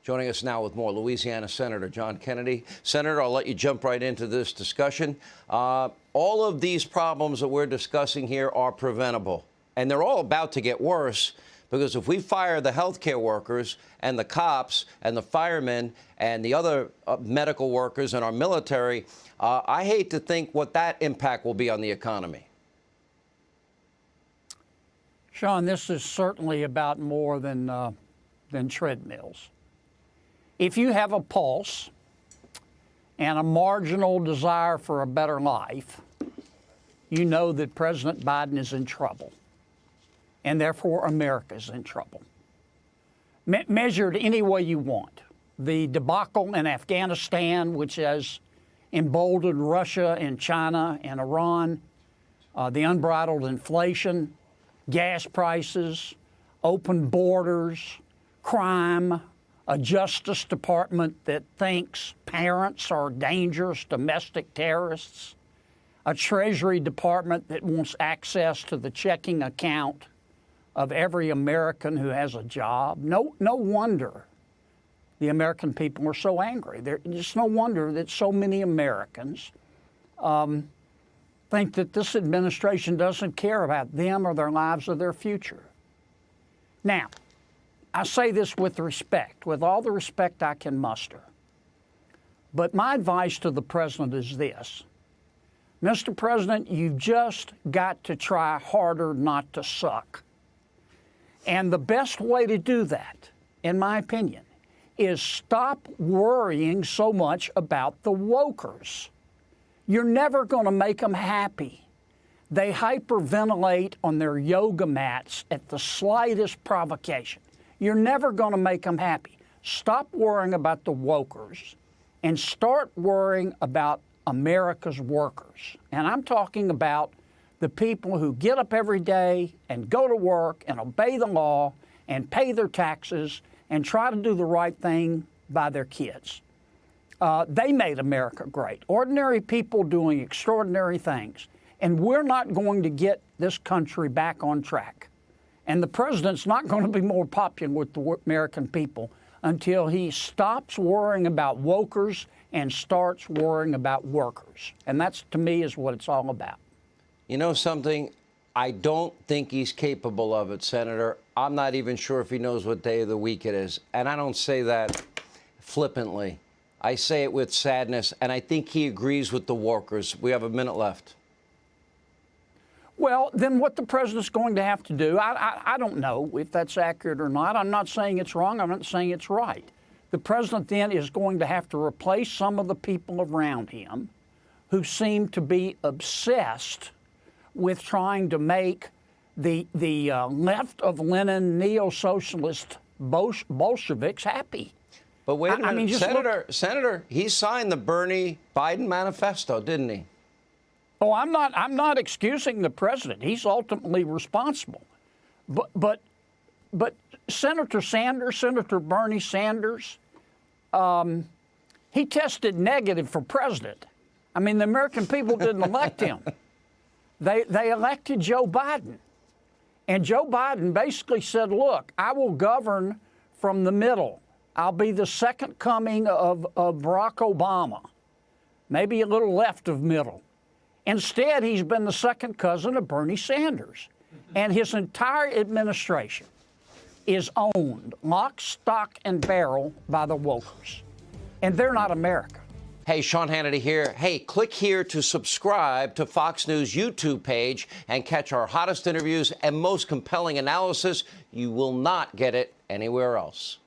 Joining us now with more, Louisiana Senator John Kennedy. Senator, I'll let you jump right into this discussion. All of these problems that we're discussing here are preventable, and they're all about to get worse, because if we fire the healthcare workers and the cops and the firemen and the other medical workers and our military, I hate to think what that impact will be on the economy. Sean, this is certainly about more than treadmills. If you have a pulse and a marginal desire for a better life, you know that President Biden is in trouble, and therefore America's in trouble. Measured any way you want. The debacle in Afghanistan, which has emboldened Russia and China and Iran, the unbridled inflation, gas prices, open borders, crime, a Justice Department that thinks parents are dangerous domestic terrorists, a Treasury Department that wants access to the checking account of every American who has a job. No wonder the American people are so angry. It's no wonder that so many Americans think that this administration doesn't care about them or their lives or their future. Now, I say this with respect, with all the respect I can muster. But my advice to the president is this. Mr. President, you've just got to try harder not to suck. And the best way to do that, in my opinion, is stop worrying so much about the wokers. You're never going to make them happy. They hyperventilate on their yoga mats at the slightest provocation. You're never going to make them happy. Stop worrying about the wokers and start worrying about America's workers. And I'm talking about the people who get up every day and go to work and obey the law and pay their taxes and try to do the right thing by their kids. They made America great. Ordinary people doing extraordinary things. And we're not going to get this country back on track. And the president's not going to be more popular with the American people until he stops worrying about wokers and starts worrying about workers. And that's, to me, is what it's all about. You know something? I don't think he's capable of it, Senator. I'm not even sure if he knows what day of the week it is. And I don't say that flippantly. I say it with sadness, and I think he agrees with the workers. We have a minute left. Well, then what the president's going to have to do, I don't know if that's accurate or not. I'm not saying it's wrong. I'm not saying it's right. The president then is going to have to replace some of the people around him who seem to be obsessed with trying to make the left of Lenin neo-socialist Bolsheviks happy. But wait a minute, Senator, he signed the Bernie Biden manifesto, didn't he? Oh, I'm not excusing the president. He's ultimately responsible. But Senator Bernie Sanders, he tested negative for president. I mean, the American people didn't elect him. They elected Joe Biden. And Joe Biden basically said, look, I will govern from the middle. I'll be the second coming of Barack Obama, maybe a little left of middle. Instead, he's been the second cousin of Bernie Sanders. And his entire administration is owned lock, stock, and barrel by the wokers. And they're not America. Hey, Sean Hannity here. Hey, click here to subscribe to Fox News YouTube page and catch our hottest interviews and most compelling analysis. You will not get it anywhere else.